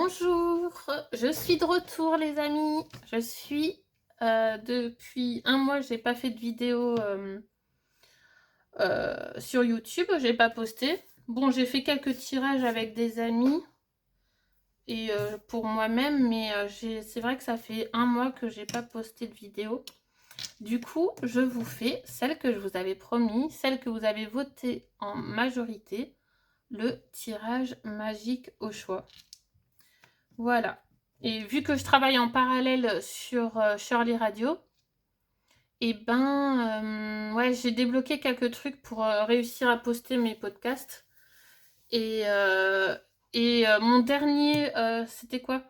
Bonjour, je suis de retour les amis. Je suis depuis un mois, j'ai pas fait de vidéo sur YouTube, j'ai pas posté. Bon, j'ai fait quelques tirages avec des amis et pour moi-même, mais c'est vrai que ça fait un mois que j'ai pas posté de vidéo. Du coup, je vous fais celle que je vous avais promis, celle que vous avez votée en majorité, le tirage magique au choix. Voilà. Et vu que je travaille en parallèle sur Shirley Radio, et ben ouais, j'ai débloqué quelques trucs pour réussir à poster mes podcasts. Et, mon dernier, c'était quoi?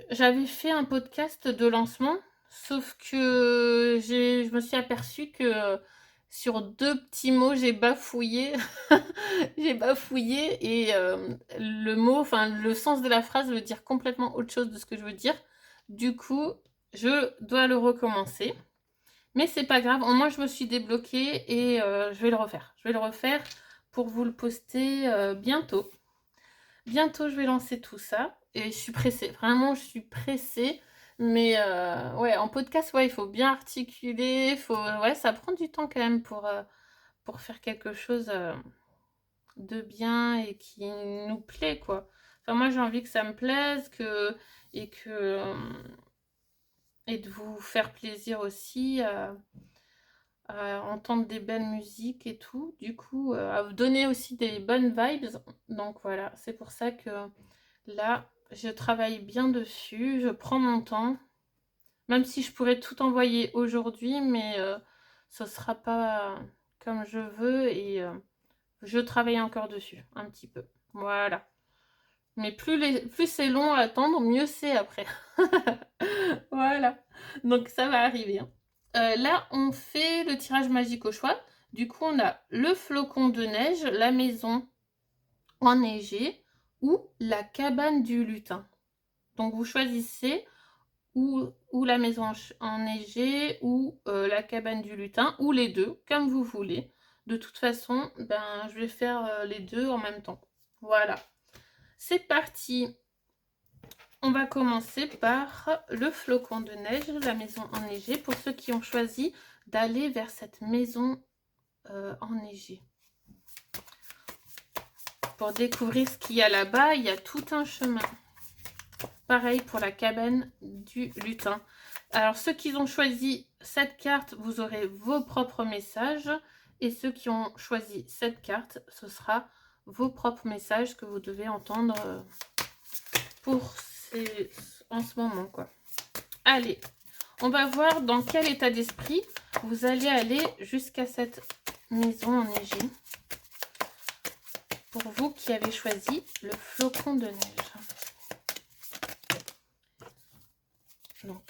J'avais fait un podcast de lancement, sauf que je me suis aperçue que sur deux petits mots, j'ai bafouillé. J'ai bafouillé et le mot, enfin le sens de la phrase veut dire complètement autre chose de ce que je veux dire. Du coup, je dois le recommencer. Mais c'est pas grave, au moins je me suis débloquée et je vais le refaire. Je vais le refaire pour vous le poster bientôt. Bientôt, je vais lancer tout ça. Et je suis pressée. Vraiment, je suis pressée. Mais ouais, en podcast, ouais, il faut bien articuler. Ouais, ça prend du temps quand même pour faire quelque chose de bien et qui nous plaît, quoi. Enfin, moi, j'ai envie que ça me plaise et de vous faire plaisir aussi à entendre des belles musiques et tout. Du coup, à vous donner aussi des bonnes vibes. Donc voilà, c'est pour ça que là, je travaille bien dessus. Je prends mon temps. Même si je pourrais tout envoyer aujourd'hui, mais ce sera pas comme je veux et je travaille encore dessus, un petit peu. Voilà. Mais plus c'est long à attendre, mieux c'est après. Voilà. Donc ça va arriver, hein. Là, on fait le tirage magique au choix. Du coup, on a le flocon de neige, la maison enneigée ou la cabane du lutin. Donc, vous choisissez ou la maison enneigée ou la cabane du lutin, ou les deux, comme vous voulez. De toute façon, ben, je vais faire les deux en même temps. Voilà. C'est parti. On va commencer par le flocon de neige, la maison enneigée, pour ceux qui ont choisi d'aller vers cette maison enneigée. Pour découvrir ce qu'il y a là-bas, il y a tout un chemin. Pareil pour la cabane du lutin. Alors, ceux qui ont choisi cette carte, vous aurez vos propres messages. Et ceux qui ont choisi cette carte, ce sera vos propres messages que vous devez entendre en ce moment, quoi. Allez, on va voir dans quel état d'esprit vous allez aller jusqu'à cette maison enneigée. Pour vous qui avez choisi le flocon de neige. Donc,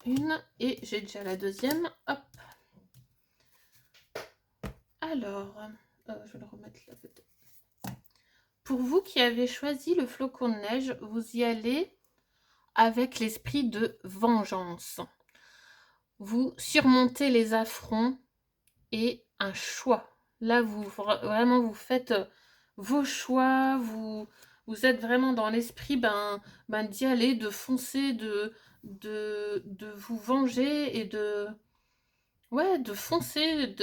une, et j'ai déjà la deuxième. Hop. Alors, je vais le remettre là peut-être. Pour vous qui avez choisi le flocon de neige, vous y allez avec l'esprit de vengeance. Vous surmontez les affronts et un choix. Là, vraiment, vous faites vos choix, vous êtes vraiment dans l'esprit d'y aller, de foncer, de vous venger et de foncer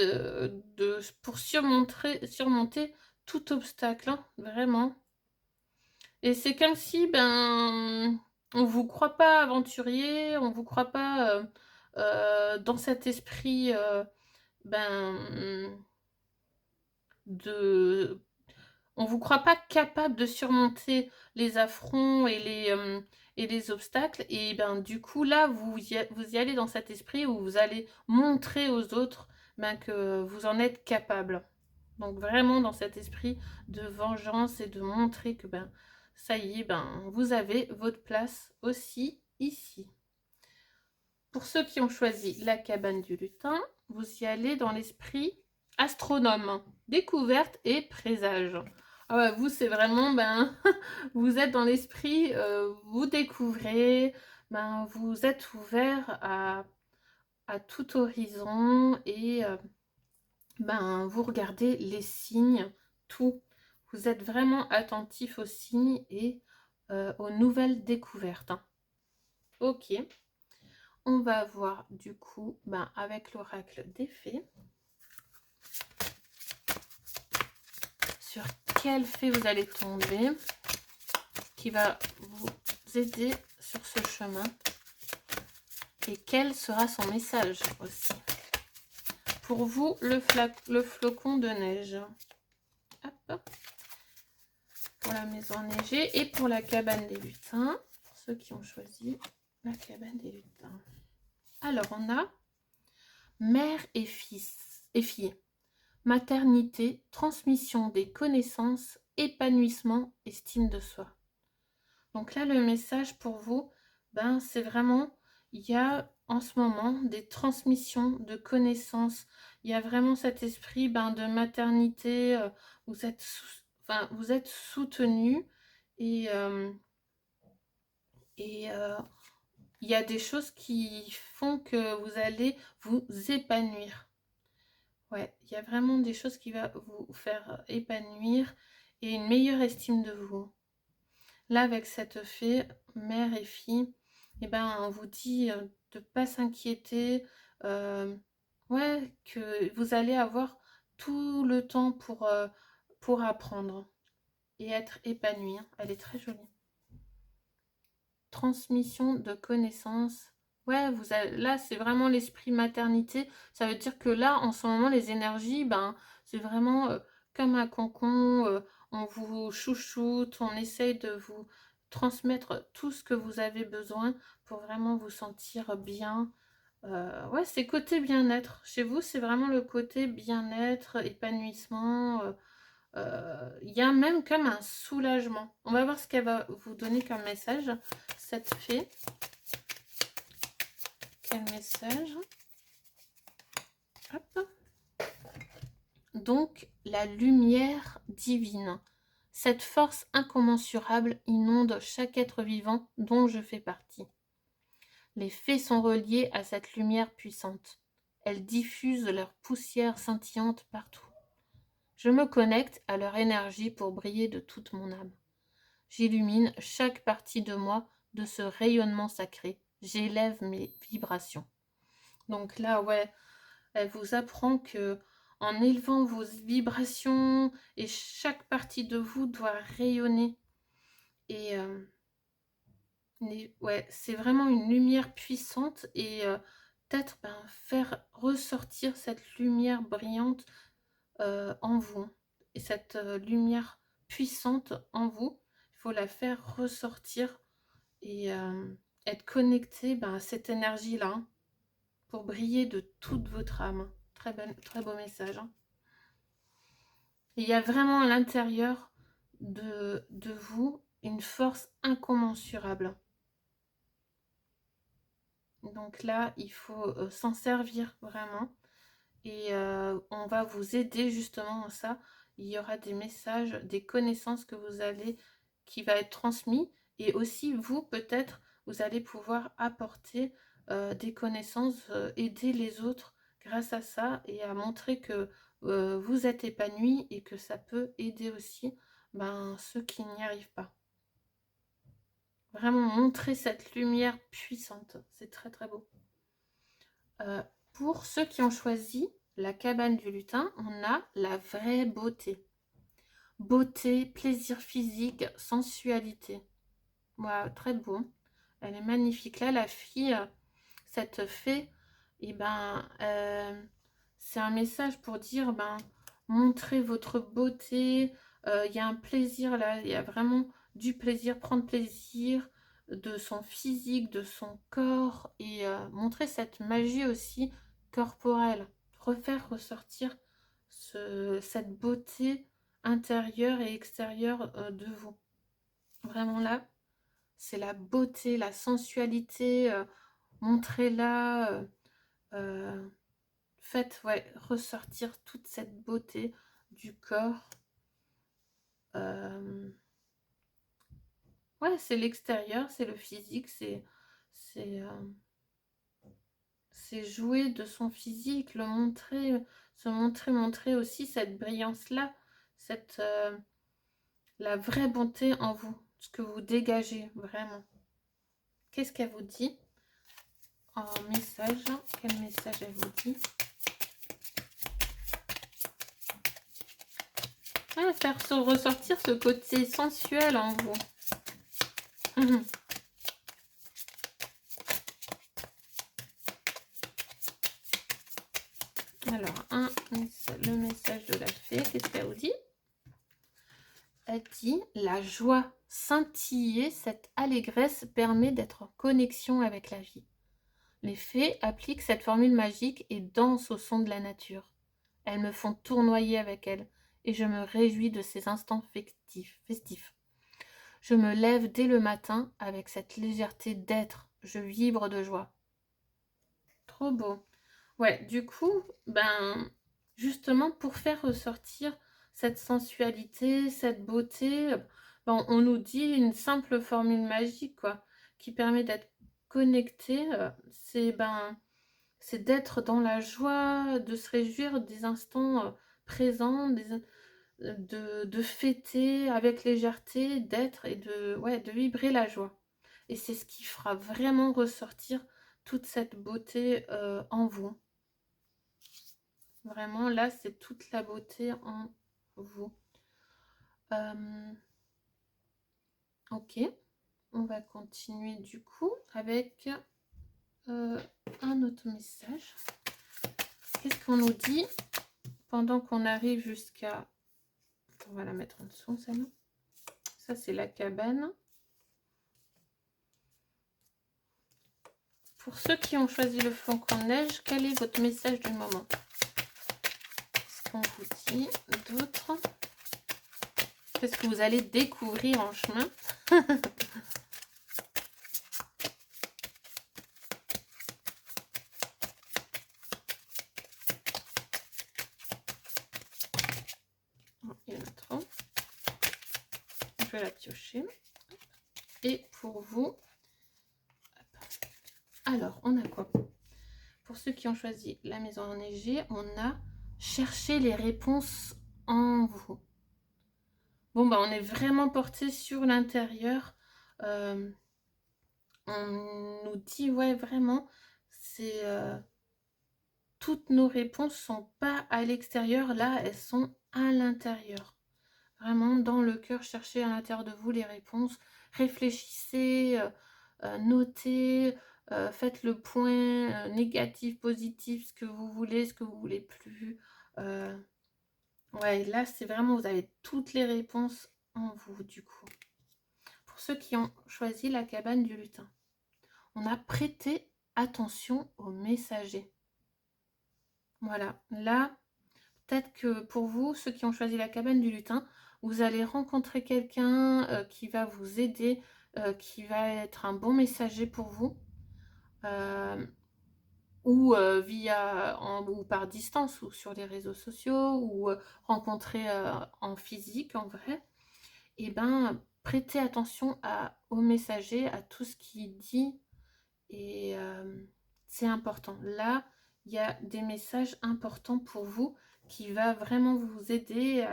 pour surmonter tout obstacle, hein, vraiment. Et c'est comme si on vous croit pas aventurier, on vous croit pas dans cet esprit de on vous croit pas capable de surmonter les affronts et les obstacles. Et du coup, là, vous y allez dans cet esprit où vous allez montrer aux autres que vous en êtes capable. Donc vraiment dans cet esprit de vengeance et de montrer que ça y est, vous avez votre place aussi ici. Pour ceux qui ont choisi la cabane du lutin, vous y allez dans l'esprit astronome, découverte et présage. Ah ouais, vous, c'est vraiment, vous êtes dans l'esprit, vous découvrez, vous êtes ouvert à tout horizon et vous regardez les signes, tout. Vous êtes vraiment attentif aux signes et aux nouvelles découvertes. Hein. Ok, on va voir du coup avec l'oracle des fées sur quel fée vous allez tomber qui va vous aider sur ce chemin et quel sera son message aussi. Pour vous, le flocon de neige. Hop. Pour la maison enneigée et pour la cabane des lutins. Pour ceux qui ont choisi la cabane des lutins. Alors, on a mère et fils et fille. Maternité, transmission des connaissances, épanouissement, estime de soi. Donc là, le message pour vous, c'est vraiment, il y a en ce moment des transmissions de connaissances. Il y a vraiment cet esprit de maternité. Vous êtes soutenu et il y a des choses qui font que vous allez vous épanouir. Ouais, il y a vraiment des choses qui vont vous faire épanouir et une meilleure estime de vous. Là, avec cette fée, mère et fille, on vous dit de ne pas s'inquiéter. Ouais, que vous allez avoir tout le temps pour apprendre et être épanoui. Hein. Elle est très jolie. Transmission de connaissances. Ouais, là, c'est vraiment l'esprit maternité. Ça veut dire que là, en ce moment, les énergies, c'est vraiment comme un cocon. On vous chouchoute, on essaye de vous transmettre tout ce que vous avez besoin pour vraiment vous sentir bien. Ouais, c'est côté bien-être. Chez vous, c'est vraiment le côté bien-être, épanouissement. Il y a même comme un soulagement. On va voir ce qu'elle va vous donner comme message, cette fée. Quel message? Hop. Donc, la lumière divine. Cette force incommensurable inonde chaque être vivant dont je fais partie. Les fées sont reliées à cette lumière puissante. Elles diffusent leur poussière scintillante partout. Je me connecte à leur énergie pour briller de toute mon âme. J'illumine chaque partie de moi de ce rayonnement sacré. J'élève mes vibrations. Donc là, ouais, elle vous apprend que en élevant vos vibrations et chaque partie de vous doit rayonner. Et ouais, c'est vraiment une lumière puissante et peut-être faire ressortir cette lumière brillante en vous. Et cette lumière puissante en vous, il faut la faire ressortir et être connecté à cette énergie-là hein, pour briller de toute votre âme. Très beau message. Hein. Il y a vraiment à l'intérieur de vous une force incommensurable. Donc là, il faut s'en servir vraiment. Et on va vous aider justement à ça. Il y aura des messages, des connaissances que vous allez, qui va être transmis. Et aussi, vous, peut-être, vous allez pouvoir apporter des connaissances, aider les autres grâce à ça et à montrer que vous êtes épanoui et que ça peut aider aussi ceux qui n'y arrivent pas. Vraiment montrer cette lumière puissante. C'est très très beau. Pour ceux qui ont choisi la cabane du lutin, on a la vraie beauté. Beauté, plaisir physique, sensualité. Voilà, très beau. Elle est magnifique. Là, la fille, cette fée, c'est un message pour dire, montrez votre beauté. Il y a un plaisir là, il y a vraiment du plaisir, prendre plaisir de son physique, de son corps et montrer cette magie aussi corporelle. Refaire ressortir cette beauté intérieure et extérieure de vous. Vraiment là, c'est la beauté, la sensualité, montrez-la, faites ressortir toute cette beauté du corps. Ouais, c'est l'extérieur, c'est le physique, c'est jouer de son physique, le montrer, montrer aussi cette brillance-là, la vraie bonté en vous. ce que vous dégagez vraiment. Qu'est-ce qu'elle vous dit en message? Quel message elle vous dit? Ah, faire ressortir ce côté sensuel en vous. Alors, le message de la fée, qu'est-ce qu'elle vous dit? Elle dit, la joie scintillée, cette allégresse permet d'être en connexion avec la vie. Les fées appliquent cette formule magique et dansent au son de la nature. Elles me font tournoyer avec elles et je me réjouis de ces instants festifs. Je me lève dès le matin avec cette légèreté d'être. Je vibre de joie. Trop beau. Ouais, du coup, justement, pour faire ressortir cette sensualité, cette beauté, on nous dit une simple formule magique, quoi, qui permet d'être connecté. C'est d'être dans la joie, de se réjouir des instants présents, de fêter avec légèreté, d'être et de vibrer la joie. Et c'est ce qui fera vraiment ressortir toute cette beauté en vous. Vraiment, là, c'est toute la beauté en vous. Ok, on va continuer du coup avec un autre message. Qu'est-ce qu'on nous dit pendant qu'on arrive jusqu'à... On va la mettre en dessous, celle-là. Ça, c'est la cabane. Pour ceux qui ont choisi le flocon de neige, quel est votre message du moment? Qu'est-ce qu'on vous dit d'autre? Qu'est-ce que vous allez découvrir en chemin? Il y en a trop. Je vais la piocher. Et pour vous, alors, on a quoi? Pour ceux qui ont choisi la maison enneigée, on a cherché les réponses en vous. Bon, on est vraiment porté sur l'intérieur. On nous dit, ouais, vraiment, c'est... toutes nos réponses sont pas à l'extérieur, là, elles sont à l'intérieur. Vraiment, dans le cœur, cherchez à l'intérieur de vous les réponses. Réfléchissez, notez, faites le point négatif, positif, ce que vous voulez plus. Ouais, là, c'est vraiment, vous avez toutes les réponses en vous, du coup. Pour ceux qui ont choisi la cabane du lutin, on a prêté attention aux messagers. Voilà, là, peut-être que pour vous, ceux qui ont choisi la cabane du lutin, vous allez rencontrer quelqu'un qui va vous aider, qui va être un bon messager pour vous, ou ou par distance, ou sur les réseaux sociaux, ou rencontrer en physique, en vrai. Et prêtez attention au messager, à tout ce qu'il dit, et c'est important. Là, il y a des messages importants pour vous qui va vraiment vous aider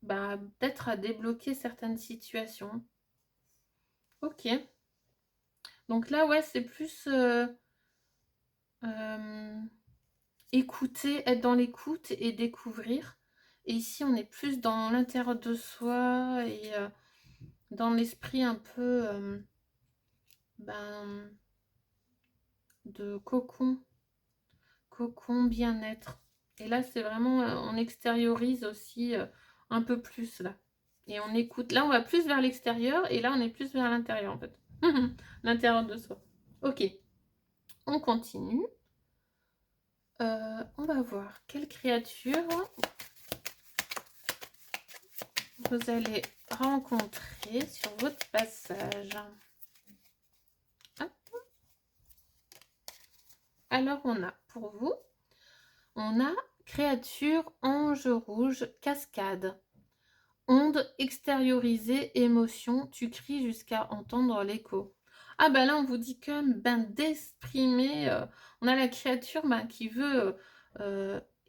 peut-être à débloquer certaines situations. Ok. Donc là, ouais, c'est plus écouter, être dans l'écoute et découvrir. Et ici, on est plus dans l'intérieur de soi et dans l'esprit un peu de cocon bien-être. Et là, c'est vraiment, on extériorise aussi un peu plus là. Et on écoute. Là, on va plus vers l'extérieur et là, on est plus vers l'intérieur en fait. L'intérieur de soi. Ok. On continue. On va voir quelle créature vous allez rencontrer sur votre passage. Hop. Alors, on a pour vous, on a créature, ange rouge, cascade. Onde extériorisée, émotion, tu cries jusqu'à entendre l'écho. Ah là on vous dit quand même d'exprimer, on a la créature qui veut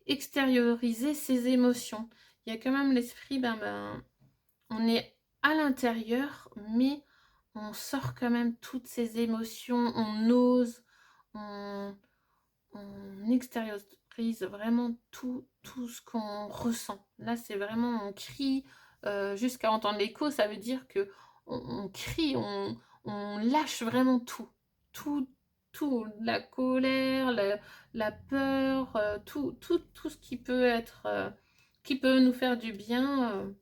extérioriser ses émotions. Il y a quand même l'esprit on est à l'intérieur, mais on sort quand même toutes ces émotions, on ose, on, on extériorise vraiment tout ce qu'on ressent. Là, c'est vraiment, on crie jusqu'à entendre l'écho, ça veut dire que on crie, on lâche vraiment tout, la colère, la peur, tout ce qui peut être, qui peut nous faire du bien,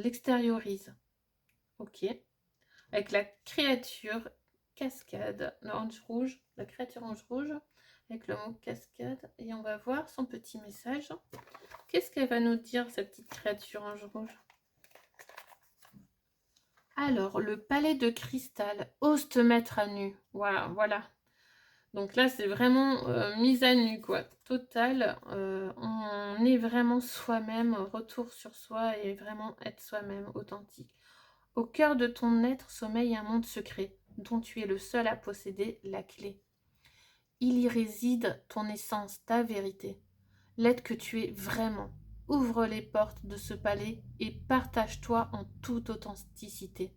l'extériorise. Ok. Avec la créature cascade, l'orange rouge, la créature orange rouge, avec le mot cascade. Et on va voir son petit message. Qu'est-ce qu'elle va nous dire, cette petite créature orange rouge? Alors, le palais de cristal, ose te mettre à nu. Voilà. Donc là, c'est vraiment mise à nu, quoi. Total. On est vraiment soi-même, retour sur soi et vraiment être soi-même, authentique. Au cœur de ton être sommeille un monde secret, dont tu es le seul à posséder la clé. Il y réside ton essence, ta vérité, l'être que tu es vraiment. Ouvre les portes de ce palais et partage-toi en toute authenticité.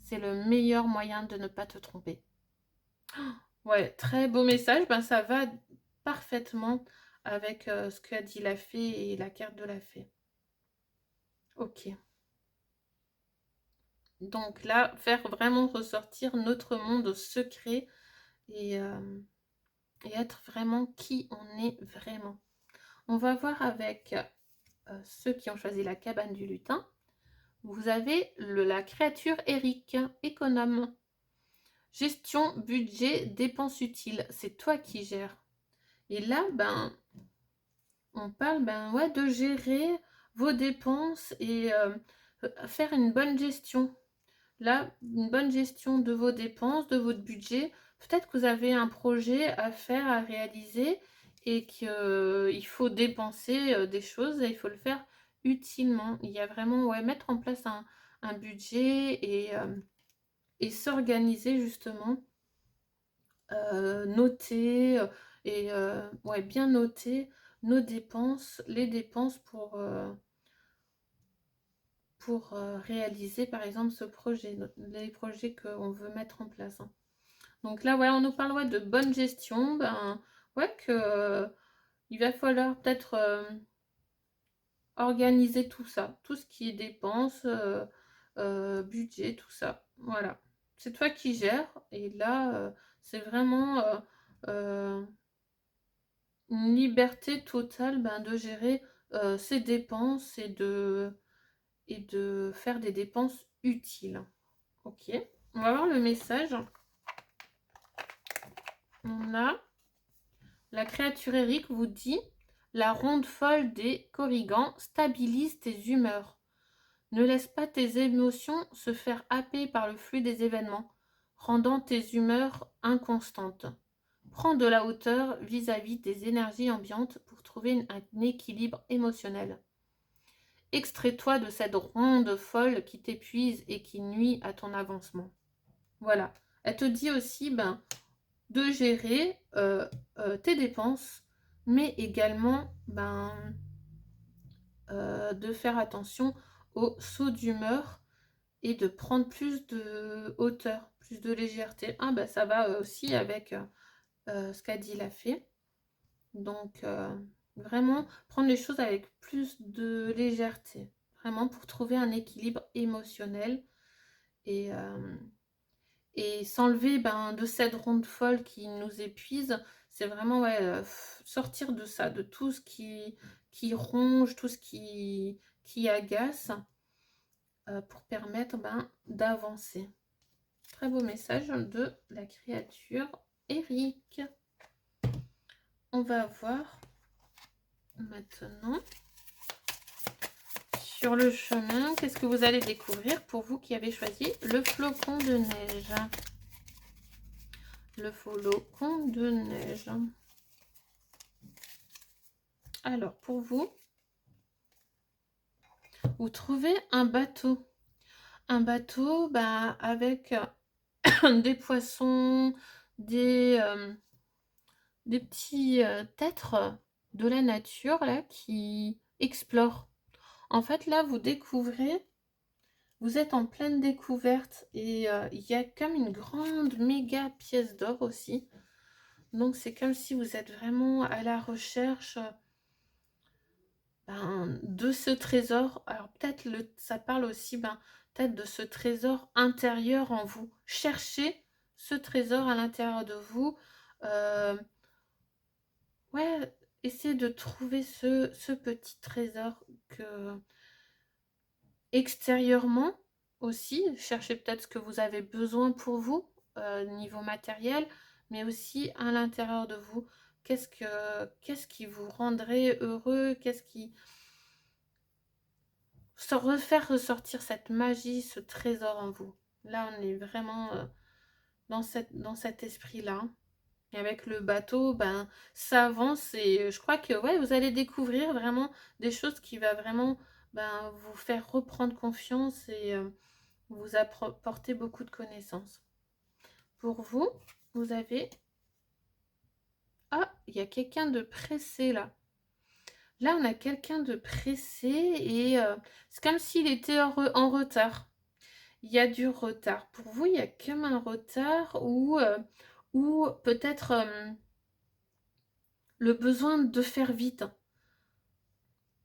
C'est le meilleur moyen de ne pas te tromper. Ouais, très beau message. Ben, ça va parfaitement avec ce qu'a dit la fée et la carte de la fée. Ok. Donc là, faire vraiment ressortir notre monde secret et être vraiment qui on est vraiment. On va voir avec ceux qui ont choisi la cabane du lutin. Vous avez la créature Eric, économe. Gestion, budget, dépenses utiles. C'est toi qui gères. Et là, ben, on parle ouais, de gérer vos dépenses et faire une bonne gestion. Là, une bonne gestion de vos dépenses, de votre budget. Peut-être que vous avez un projet à faire, à réaliser et qu'il faut dépenser des choses et il faut le faire utilement. Il y a vraiment, ouais, mettre en place un budget et s'organiser justement, noter et ouais, bien noter nos dépenses, les dépenses pour réaliser par exemple ce projet, les projets qu'on veut mettre en place. Hein. Donc là, ouais, on nous parle ouais, de bonne gestion, ben ouais, que il va falloir peut-être organiser tout ça, tout ce qui est dépenses, budget, tout ça. Voilà. C'est toi qui gères et là, c'est vraiment une liberté totale de gérer ses dépenses et de faire des dépenses utiles. Ok, on va voir le message. On a la créature Eric vous dit la ronde folle des corrigans stabilise tes humeurs. Ne laisse pas tes émotions se faire happer par le flux des événements, rendant tes humeurs inconstantes. Prends de la hauteur vis-à-vis des énergies ambiantes pour trouver un équilibre émotionnel. Extrais-toi de cette ronde folle qui t'épuise et qui nuit à ton avancement. Voilà. Elle te dit aussi de gérer tes dépenses, mais également de faire attention aux sauts d'humeur et de prendre plus de hauteur, plus de légèreté. Ah ça va aussi avec ce qu'a dit la fée. Donc vraiment prendre les choses avec plus de légèreté, vraiment pour trouver un équilibre émotionnel et s'enlever de cette ronde folle qui nous épuise. C'est vraiment ouais, sortir de ça, de tout ce qui ronge, tout ce qui agace, pour permettre d'avancer. Très beau message de la créature Eric. On va voir maintenant sur le chemin, qu'est-ce que vous allez découvrir pour vous qui avez choisi le flocon de neige. Le flocon de neige. Alors, pour vous, vous trouvez un bateau. Un bateau avec des poissons, des petits êtres de la nature là qui explorent. En fait, là, vous découvrez, vous êtes en pleine découverte et il y a comme une grande méga pièce d'or aussi. Donc, c'est comme si vous êtes vraiment à la recherche de ce trésor. Alors, peut-être ça parle aussi peut-être de ce trésor intérieur en vous. Cherchez ce trésor à l'intérieur de vous. Ouais, essayez de trouver ce petit trésor que extérieurement aussi. Cherchez peut-être ce que vous avez besoin pour vous, niveau matériel, mais aussi à l'intérieur de vous. Qu'est-ce qui vous rendrait heureux? Qu'est-ce qui... Refaire ressortir cette magie, ce trésor en vous. Là, on est vraiment dans cet esprit-là. Et avec le bateau, ça avance et je crois que ouais, vous allez découvrir vraiment des choses qui va vraiment vous faire reprendre confiance et vous apporter beaucoup de connaissances. Pour vous, vous avez... Ah, il y a quelqu'un de pressé là. Là, on a quelqu'un de pressé et c'est comme s'il était en retard. Il y a du retard. Pour vous, il y a comme un retard ou peut-être le besoin de faire vite.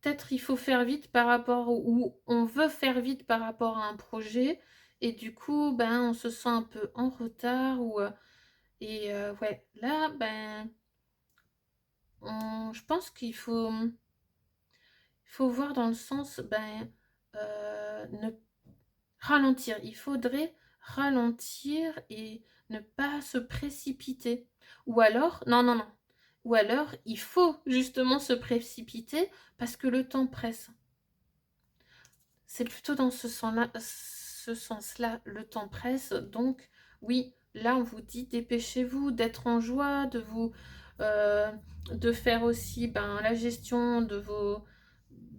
Peut-être il faut faire vite par rapport ou on veut faire vite par rapport à un projet et du coup, on se sent un peu en retard ou ouais, là, je pense il faut voir dans le sens, ne ralentir. Il faudrait ralentir et ne pas se précipiter. Ou alors, non, non, non. Ou alors, il faut justement se précipiter parce que le temps presse. C'est plutôt dans ce sens-là, le temps presse. Donc, oui, là, on vous dit, dépêchez-vous d'être en joie, de faire aussi la gestion de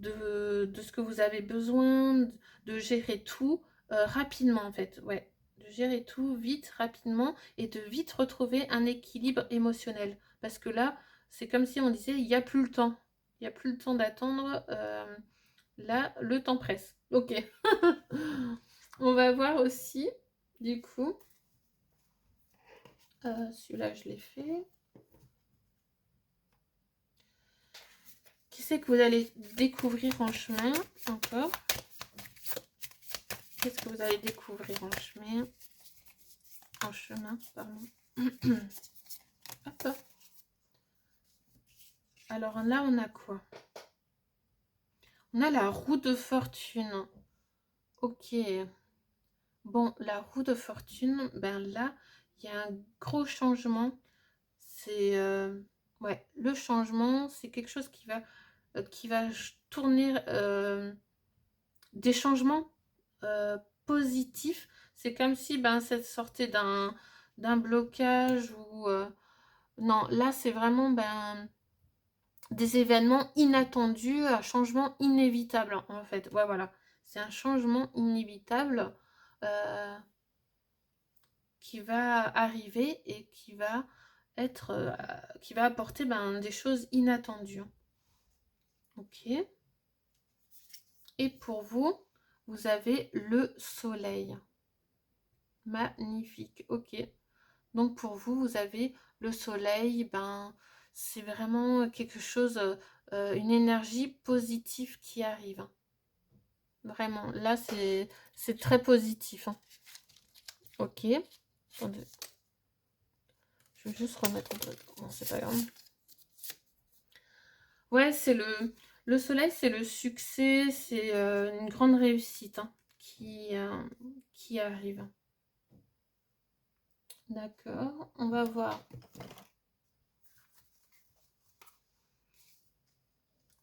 ce que vous avez besoin, de gérer tout rapidement, en fait. Ouais, de gérer tout vite, rapidement, et de vite retrouver un équilibre émotionnel. Parce que là, c'est comme si on disait, il n'y a plus le temps. Il n'y a plus le temps d'attendre. Là, le temps presse. Ok. On va voir aussi, du coup. Celui-là, je l'ai fait. Qui c'est que vous allez découvrir en chemin encore? Qu'est-ce que vous allez découvrir en chemin? En chemin, pardon. Hop. Alors là, on a quoi? On a la roue de fortune. Ok. Bon, la roue de fortune, là, il y a un gros changement. C'est ouais, le changement, c'est quelque chose qui va tourner des changements positifs. C'est comme si ça sortait d'un blocage ou non, là c'est vraiment des événements inattendus, un changement inévitable en fait. Ouais, voilà, c'est un changement inévitable qui va arriver et qui va apporter des choses inattendues. Ok. Et pour vous, vous avez le soleil. Magnifique. Ok. Donc pour vous, vous avez le soleil. C'est vraiment quelque chose, une énergie positive qui arrive. Vraiment. Là, c'est très positif. Ok. Attendez. Je vais juste remettre un peu. Non, c'est pas grave. Ouais, c'est le soleil, c'est le succès, c'est une grande réussite qui arrive. D'accord, on va voir.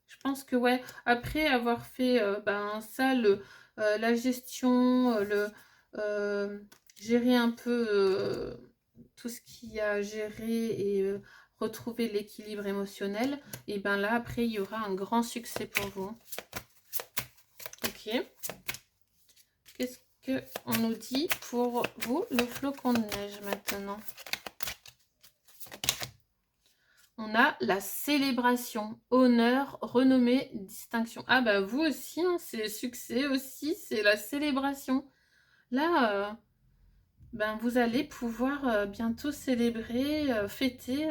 Je pense que ouais, après avoir fait ça, la gestion, gérer un peu tout ce qu'il y a à gérer et retrouver l'équilibre émotionnel, et là après il y aura un grand succès pour vous. Ok. Qu'est-ce qu'on nous dit pour vous, le flocon de neige maintenant? On on a la célébration, honneur, renommée, distinction. Ah bah vous aussi, hein, c'est succès aussi, c'est la célébration. Là, ben, vous allez pouvoir bientôt célébrer, fêter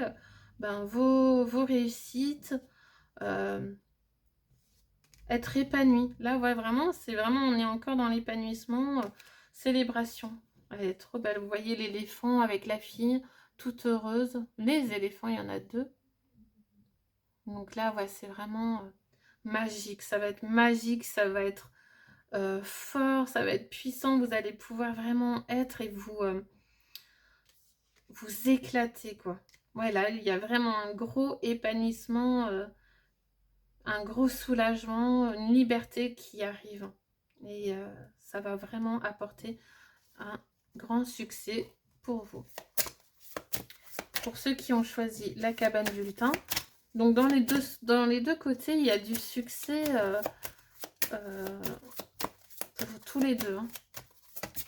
ben, vos réussites, être épanoui. Là, ouais, vraiment, c'est vraiment, on est encore dans l'épanouissement, célébration. Elle est trop belle. Vous voyez l'éléphant avec la fille, toute heureuse. Les éléphants, il y en a 2. Donc là, ouais, c'est vraiment magique. Ça va être magique, ça va être fort, ça va être puissant. Vous allez pouvoir vraiment être et vous éclater, quoi. Ouais, là, il y a vraiment un gros épanouissement, un gros soulagement, une liberté qui arrive. Et ça va vraiment apporter un grand succès pour vous. Pour ceux qui ont choisi la cabane du lutin, donc dans les deux côtés, il y a du succès pour tous les deux. Hein.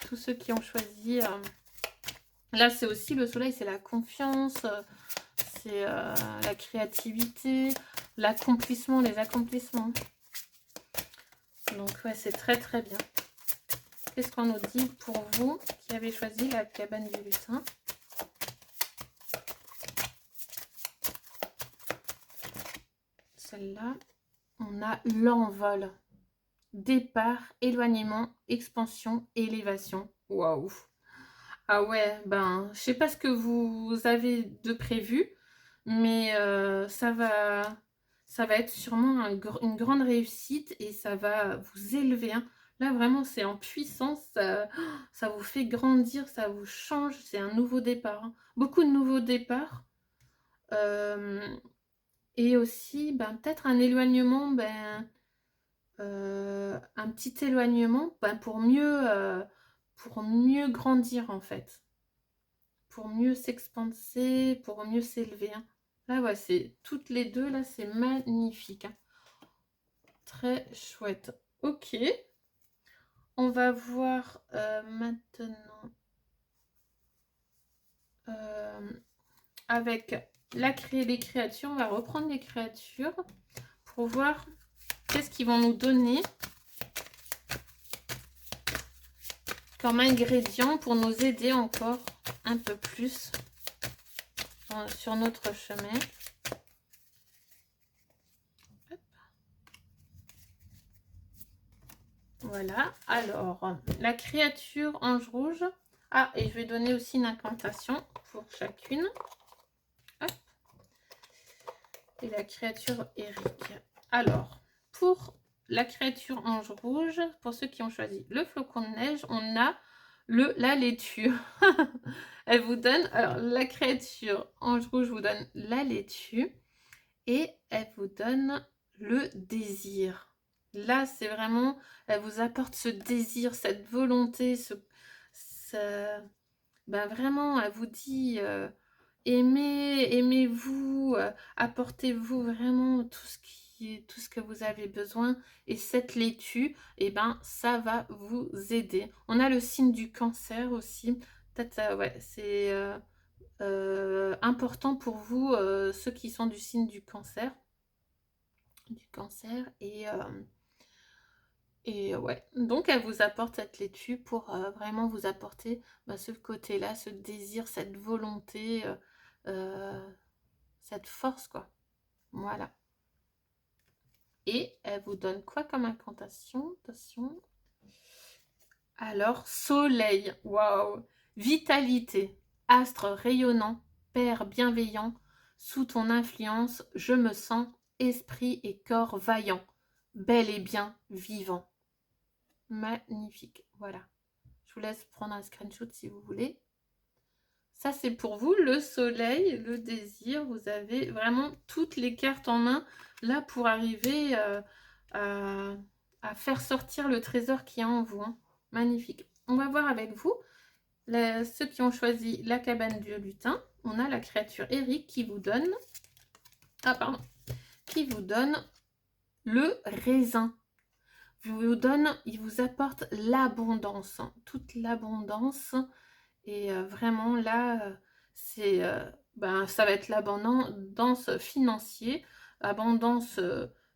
Tous ceux qui ont choisi... là, c'est aussi le soleil, c'est la confiance, c'est la créativité, l'accomplissement, les accomplissements. Donc, ouais, c'est très, très bien. Qu'est-ce qu'on nous dit pour vous qui avez choisi la cabane du lutin? Celle-là, on a l'envol. Départ, éloignement, expansion, élévation. Waouh! Ah ouais, ben, je sais pas ce que vous avez de prévu, mais ça va être sûrement une grande réussite et ça va vous élever. Hein. Là, vraiment, c'est en puissance, ça vous fait grandir, ça vous change, c'est un nouveau départ. Hein. Beaucoup de nouveaux départs. Et aussi, ben, peut-être un éloignement, ben, un petit éloignement ben, pour mieux grandir en fait. Pour mieux s'expanser, pour mieux s'élever. Hein. Là, ouais, c'est toutes les deux, là, c'est magnifique. Hein. Très chouette. Ok. On va voir maintenant avec les créatures. On va reprendre les créatures pour voir qu'est-ce qu'ils vont nous donner comme ingrédient pour nous aider encore un peu plus sur notre chemin. Hop. Voilà, alors la créature ange rouge. Ah, et je vais donner aussi une incantation pour chacune. Hop. Et la créature Eric. Alors, pour la créature ange rouge, pour ceux qui ont choisi le flocon de neige, on a la laitue. Elle vous donne, alors la créature ange rouge vous donne la laitue et elle vous donne le désir. Là, c'est vraiment, elle vous apporte ce désir, cette volonté, ben vraiment, elle vous dit aimez-vous, apportez-vous vraiment tout ce que vous avez besoin. Et cette laitue, eh ben, ça va vous aider. On a le signe du cancer aussi. Peut-être, ouais, c'est important pour vous, ceux qui sont du signe du cancer. Et ouais, donc elle vous apporte cette laitue pour vraiment vous apporter ce côté-là, ce désir, cette volonté, cette force, quoi. Voilà. Et elle vous donne quoi comme incantation? Attention. Alors, soleil, waouh! Vitalité, astre rayonnant, père bienveillant, sous ton influence, je me sens esprit et corps vaillant, bel et bien vivant. Magnifique, voilà. Je vous laisse prendre un screenshot si vous voulez. Ça, c'est pour vous, le soleil, le désir. Vous avez vraiment toutes les cartes en main, là, pour arriver à faire sortir le trésor qui est en vous. Hein. Magnifique. On va voir avec vous, ceux qui ont choisi la cabane du lutin. On a la créature Eric qui vous donne... Ah, pardon. Qui vous donne le raisin. Il vous apporte l'abondance, hein, toute l'abondance. Et vraiment là, c'est ben, ça va être l'abondance financière, abondance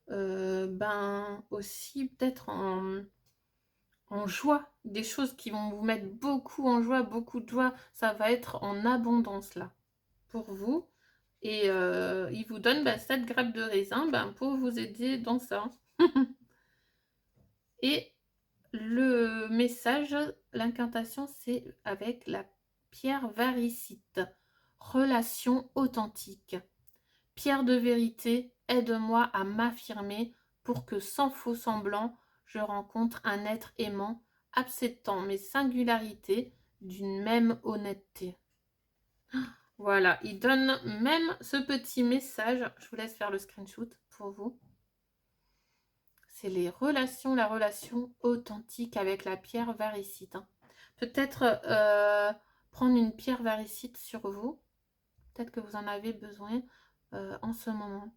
ben, aussi peut-être en joie, des choses qui vont vous mettre beaucoup en joie, beaucoup de joie, ça va être en abondance là, pour vous. Et il vous donne bah, 7 grappes de raisin ben, pour vous aider dans ça. Et le message, l'incantation, c'est avec la pierre varicite. Relation authentique. Pierre de vérité, aide-moi à m'affirmer pour que sans faux semblant, je rencontre un être aimant, acceptant mes singularités d'une même honnêteté. Voilà, il donne même ce petit message. Je vous laisse faire le screenshot pour vous. C'est les relations, la relation authentique avec la pierre varicite. Hein. Peut-être prendre une pierre varicite sur vous. Peut-être que vous en avez besoin en ce moment.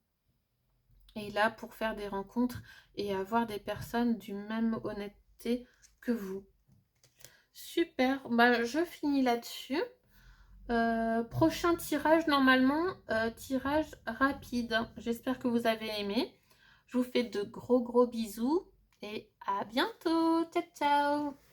Et là, pour faire des rencontres et avoir des personnes du même honnêteté que vous. Super, bah, je finis là-dessus. Prochain tirage, normalement, tirage rapide. J'espère que vous avez aimé. Je vous fais de gros bisous et à bientôt. Ciao, ciao.